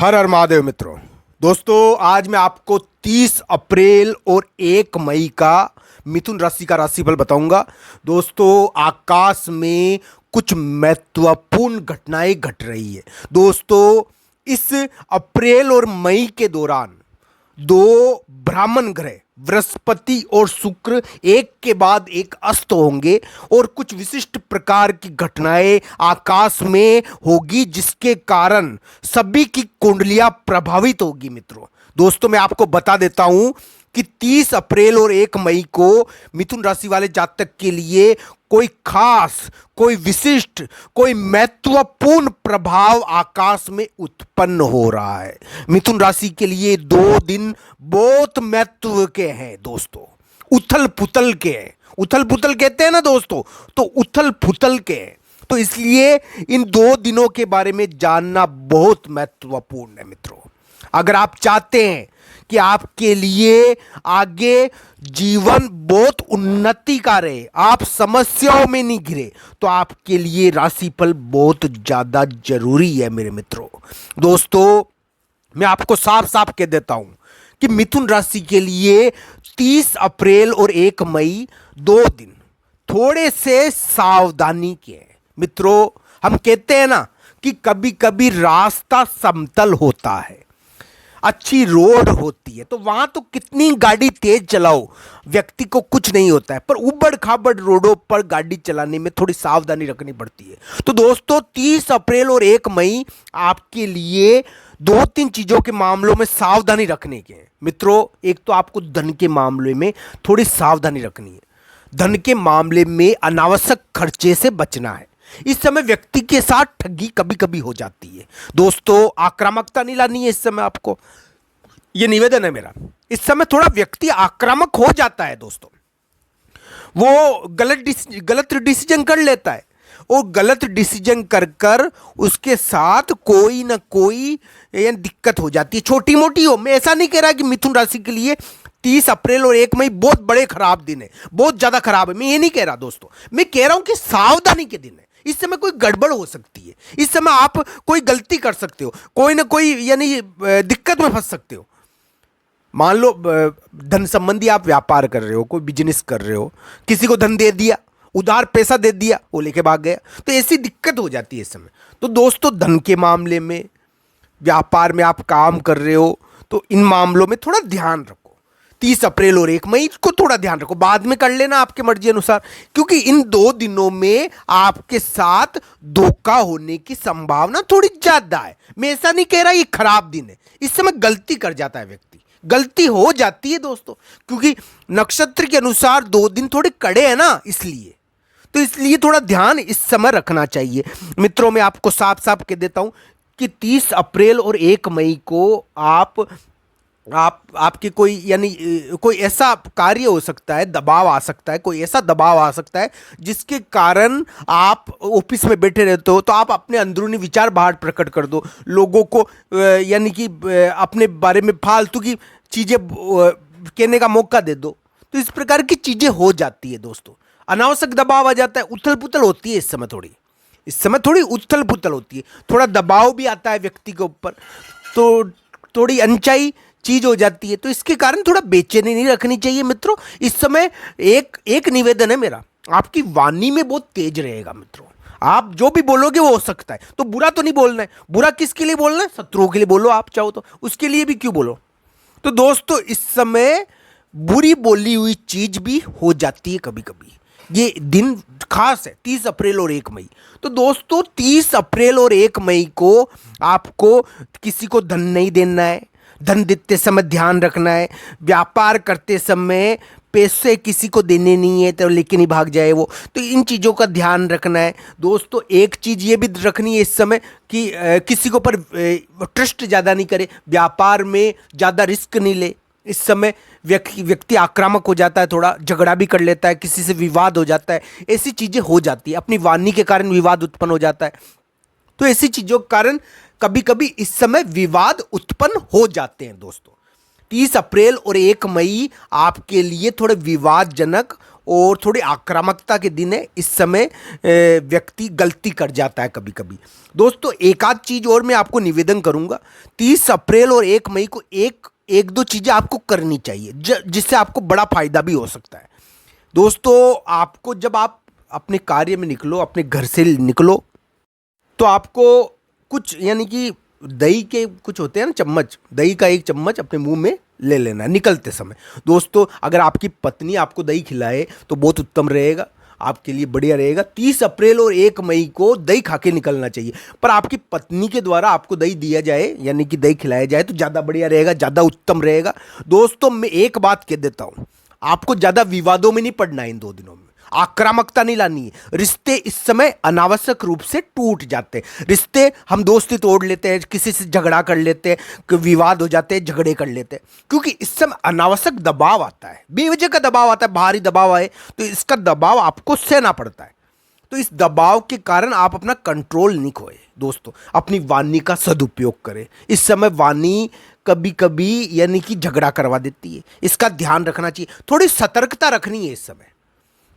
हर हर महादेव मित्रों। दोस्तों आज मैं आपको 30 अप्रैल और 1 मई का मिथुन राशि का राशिफल बताऊंगा। दोस्तों आकाश में कुछ महत्वपूर्ण घटनाएं घट रही है। दोस्तों इस अप्रैल और मई के दौरान दो ब्राह्मण ग्रह बृहस्पति और शुक्र एक के बाद एक अस्त होंगे और कुछ विशिष्ट प्रकार की घटनाएं आकाश में होगी जिसके कारण सभी की कुंडलियां प्रभावित होगी। मित्रों दोस्तों मैं आपको बता देता हूं कि 30 अप्रैल और 1 मई को मिथुन राशि वाले जातक के लिए कोई खास, कोई विशिष्ट, कोई महत्वपूर्ण प्रभाव आकाश में उत्पन्न हो रहा है। मिथुन राशि के लिए 2 दिन बहुत महत्व के हैं दोस्तों, उथल पुथल के हैं। उथल पुथल कहते हैं ना दोस्तों, तो उथल पुथल के हैं। तो इसलिए इन 2 दिनों के बारे में जानना बहुत महत्वपूर्ण है। मित्रों अगर आप चाहते हैं कि आपके लिए आगे जीवन बहुत उन्नति का रहे, आप समस्याओं में नहीं घिरे, तो आपके लिए राशिफल बहुत ज्यादा जरूरी है मेरे मित्रों। दोस्तों मैं आपको साफ साफ कह देता हूं कि मिथुन राशि के लिए 30 अप्रैल और 1 मई 2 दिन थोड़े से सावधानी के हैं। मित्रों हम कहते हैं ना कि कभी कभी रास्ता समतल होता है, अच्छी रोड होती है, तो वहां तो कितनी गाड़ी तेज चलाओ व्यक्ति को कुछ नहीं होता है, पर उबड़ खाबड़ रोडों पर गाड़ी चलाने में थोड़ी सावधानी रखनी पड़ती है। तो दोस्तों 30 अप्रैल और 1 मई आपके लिए 2-3 चीजों के मामलों में सावधानी रखने के हैं। मित्रों एक तो आपको धन के मामले में थोड़ी सावधानी रखनी है। धन के मामले में अनावश्यक खर्चे से बचना है। इस समय व्यक्ति के साथ ठगी कभी कभी हो जाती है। दोस्तों आक्रामकता नहीं लानी है इस समय, आपको यह निवेदन है मेरा। इस समय थोड़ा व्यक्ति आक्रामक हो जाता है दोस्तों, वो गलत डिसीजन कर लेता है और गलत डिसीजन कर कर उसके साथ कोई ना कोई दिक्कत हो जाती है, छोटी मोटी हो। मैं ऐसा नहीं कह रहा कि मिथुन राशि के लिए 30 अप्रैल और 1 मई बहुत बड़े खराब दिन है, बहुत ज्यादा खराब है, मैं ये नहीं कह रहा दोस्तों। मैं कह रहा हूं कि सावधानी के दिन है। इस समय कोई गड़बड़ हो सकती है, इस समय आप कोई गलती कर सकते हो, कोई ना कोई यानी दिक्कत में फंस सकते हो। मान लो धन संबंधी आप व्यापार कर रहे हो, कोई बिजनेस कर रहे हो, किसी को धन दे दिया, उधार पैसा दे दिया, वो लेके भाग गया, तो ऐसी दिक्कत हो जाती है इस समय। तो दोस्तों धन के मामले में, व्यापार में आप काम कर रहे हो तो इन मामलों में थोड़ा ध्यान रखो। 30 अप्रैल और 1 मई को थोड़ा ध्यान रखो, बाद में कर लेना आपके मर्जी अनुसार, क्योंकि इन 2 दिनों में आपके साथ धोखा होने की संभावना थोड़ी ज्यादा है। मैं ऐसा नहीं कह रहा ये खराब दिन है, इस समय गलती कर जाता है व्यक्ति, गलती हो जाती है दोस्तों, क्योंकि नक्षत्र के अनुसार 2 दिन थोड़े कड़े हैं ना, इसलिए थोड़ा ध्यान इस समय रखना चाहिए। मित्रों मैं आपको साफ साफ कह देता हूं कि 30 अप्रैल और 1 मई को आपके कोई यानी कोई ऐसा कार्य हो सकता है, दबाव आ सकता है, कोई ऐसा दबाव आ सकता है जिसके कारण आप ऑफिस में बैठे रहते हो, तो आप अपने अंदरूनी विचार बाहर प्रकट कर दो, लोगों को यानी कि अपने बारे में फालतू की चीजें कहने का मौका दे दो। तो इस प्रकार की चीजें हो जाती है दोस्तों, अनावश्यक दबाव आ जाता है, उथल पुथल होती है इस समय थोड़ी उथल पुथल होती है, थोड़ा दबाव भी आता है व्यक्ति के ऊपर, तो थोड़ी अनचाही चीज हो जाती है। तो इसके कारण थोड़ा बेचैनी नहीं रखनी चाहिए। मित्रों इस समय एक निवेदन है मेरा, आपकी वाणी में बहुत तेज रहेगा। मित्रों आप जो भी बोलोगे वो हो सकता है, तो बुरा तो नहीं बोलना है। बुरा किसके लिए बोलना है? शत्रुओं के लिए बोलो, आप चाहो तो उसके लिए भी क्यों बोलो। तो दोस्तों इस समय बुरी बोली हुई चीज भी हो जाती है कभी कभी। ये दिन खास है 30 अप्रैल और 1 मई। तो दोस्तों 30 अप्रैल और 1 मई को आपको किसी को धन नहीं देना है, धन देते समय ध्यान रखना है। व्यापार करते समय पैसे किसी को देने नहीं है तो लेके नहीं भाग जाए वो, तो इन चीज़ों का ध्यान रखना है। दोस्तों एक चीज़ ये भी रखनी है इस समय कि किसी के ऊपर ट्रस्ट ज़्यादा नहीं करे, व्यापार में ज़्यादा रिस्क नहीं ले। इस समय व्यक्ति आक्रामक हो जाता है, थोड़ा झगड़ा भी कर लेता है, किसी से विवाद हो जाता है, ऐसी चीज़ें हो जाती है, अपनी वाणी के कारण विवाद उत्पन्न हो जाता है। तो ऐसी चीज़ों के कारण कभी कभी इस समय विवाद उत्पन्न हो जाते हैं दोस्तों। 30 अप्रैल और 1 मई आपके लिए थोड़े विवादजनक और थोड़ी आक्रामकता के दिन है। इस समय व्यक्ति गलती कर जाता है कभी कभी। दोस्तों एक आध चीज़ और मैं आपको निवेदन करूंगा, 30 अप्रैल और 1 मई को एक दो चीज़ें आपको करनी चाहिए जिससे आपको बड़ा फायदा भी हो सकता है। दोस्तों आपको जब आप अपने कार्य में निकलो, अपने घर से निकलो, तो आपको कुछ यानी कि दही के कुछ होते हैं ना चम्मच, दही का एक चम्मच अपने मुंह में ले लेना है निकलते समय। दोस्तों अगर आपकी पत्नी आपको दही खिलाए तो बहुत उत्तम रहेगा, आपके लिए बढ़िया रहेगा। 30 अप्रैल और 1 मई को दही खा के निकलना चाहिए, पर आपकी पत्नी के द्वारा आपको दही दिया जाए यानी कि दही खिलाया जाए तो ज़्यादा बढ़िया रहेगा, ज़्यादा उत्तम रहेगा। दोस्तों मैं एक बात कह देता हूँ, आपको ज़्यादा विवादों में नहीं पड़ना है, इन 2 दिनों में आक्रामकता नहीं लानी है। रिश्ते इस समय अनावश्यक रूप से टूट जाते हैं। रिश्ते हम दोस्ती तोड़ लेते हैं, किसी से झगड़ा कर लेते हैं, विवाद हो जाते हैं, झगड़े कर लेते हैं, क्योंकि इस समय अनावश्यक दबाव आता है, बेवजह का दबाव आता है, भारी दबाव आए तो इसका दबाव आपको सहना पड़ता है। तो इस दबाव के कारण आप अपना कंट्रोल नहीं खोए। दोस्तों अपनी वाणी का सदुपयोग करें। इस समय वाणी कभी कभी यानी कि झगड़ा करवा देती है, इसका ध्यान रखना चाहिए। थोड़ी सतर्कता रखनी है इस समय,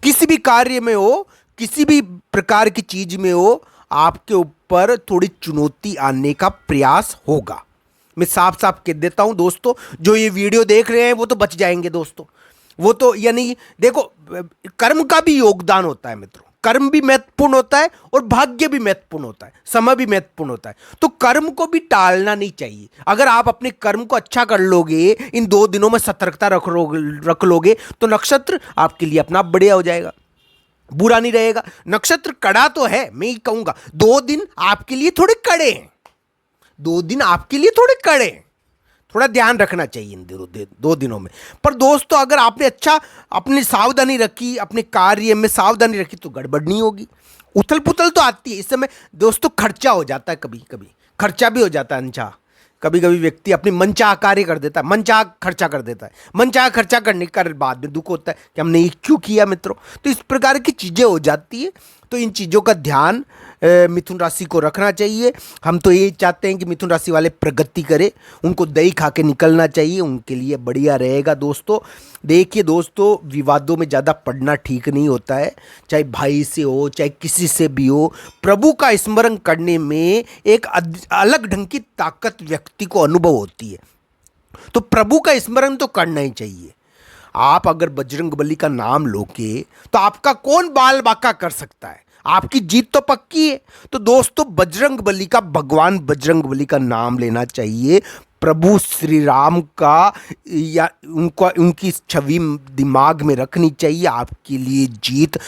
किसी भी कार्य में हो, किसी भी प्रकार की चीज में हो, आपके ऊपर थोड़ी चुनौती आने का प्रयास होगा। मैं साफ साफ कह देता हूं दोस्तों, जो ये वीडियो देख रहे हैं वो तो बच जाएंगे दोस्तों। वो तो यानी देखो, कर्म का भी योगदान होता है मित्रों, कर्म भी महत्वपूर्ण होता है और भाग्य भी महत्वपूर्ण होता है, समय भी महत्वपूर्ण होता है। तो कर्म को भी टालना नहीं चाहिए। अगर आप अपने कर्म को अच्छा कर लोगे, इन 2 दिनों में सतर्कता रख लोगे तो नक्षत्र आपके लिए अपना बढ़िया हो जाएगा, बुरा नहीं रहेगा। नक्षत्र कड़ा तो है, मैं ही कहूंगा 2 दिन आपके लिए थोड़े कड़े हैं, 2 दिन आपके लिए थोड़े कड़े हैं, थोड़ा ध्यान रखना चाहिए इन 2 दिनों में। पर दोस्तों अगर आपने अच्छा अपनी सावधानी रखी, अपने कार्य में सावधानी रखी तो गड़बड़ नहीं होगी। उथल पुथल तो आती है इस समय दोस्तों, खर्चा हो जाता है, कभी कभी खर्चा भी हो जाता है अनचाह। कभी कभी व्यक्ति अपनी मनचाह कार्य कर देता है, मनचाह खर्चा कर देता है। मनचाह खर्चा करने के बाद में दुख होता है कि हमने ये क्यों किया मित्रों। तो इस प्रकार की चीज़ें हो जाती है। तो इन चीज़ों का ध्यान मिथुन राशि को रखना चाहिए। हम तो यही चाहते हैं कि मिथुन राशि वाले प्रगति करें, उनको दही खा के निकलना चाहिए, उनके लिए बढ़िया रहेगा। दोस्तों देखिए दोस्तों, विवादों में ज़्यादा पड़ना ठीक नहीं होता है, चाहे भाई से हो चाहे किसी से भी हो। प्रभु का स्मरण करने में एक अलग ढंग की ताकत व्यक्ति को अनुभव होती है, तो प्रभु का स्मरण तो करना ही चाहिए। आप अगर बजरंगबली का नाम लोगे तो आपका कौन बाल बाका कर सकता है, आपकी जीत तो पक्की है। तो दोस्तों बजरंगबली का, भगवान बजरंगबली का नाम लेना चाहिए, प्रभु श्री राम का या उनकी छवि दिमाग में रखनी चाहिए, आपके लिए जीत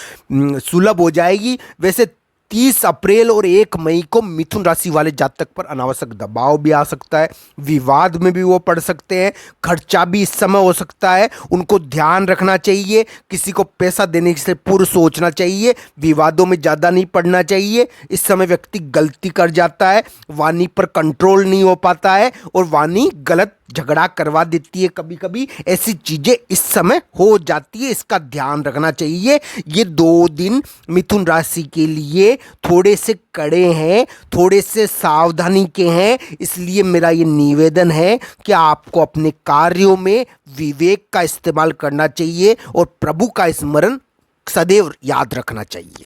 सुलभ हो जाएगी। वैसे 30 अप्रैल और 1 मई को मिथुन राशि वाले जातक पर अनावश्यक दबाव भी आ सकता है, विवाद में भी वो पड़ सकते हैं, खर्चा भी इस समय हो सकता है, उनको ध्यान रखना चाहिए। किसी को पैसा देने से पूर्व सोचना चाहिए, विवादों में ज़्यादा नहीं पड़ना चाहिए। इस समय व्यक्ति गलती कर जाता है, वाणी पर कंट्रोल नहीं हो पाता है और वाणी गलत झगड़ा करवा देती है। कभी कभी ऐसी चीजें इस समय हो जाती है, इसका ध्यान रखना चाहिए। ये 2 दिन मिथुन राशि के लिए थोड़े से कड़े हैं, थोड़े से सावधानी के हैं, इसलिए मेरा ये निवेदन है कि आपको अपने कार्यों में विवेक का इस्तेमाल करना चाहिए और प्रभु का स्मरण सदैव याद रखना चाहिए।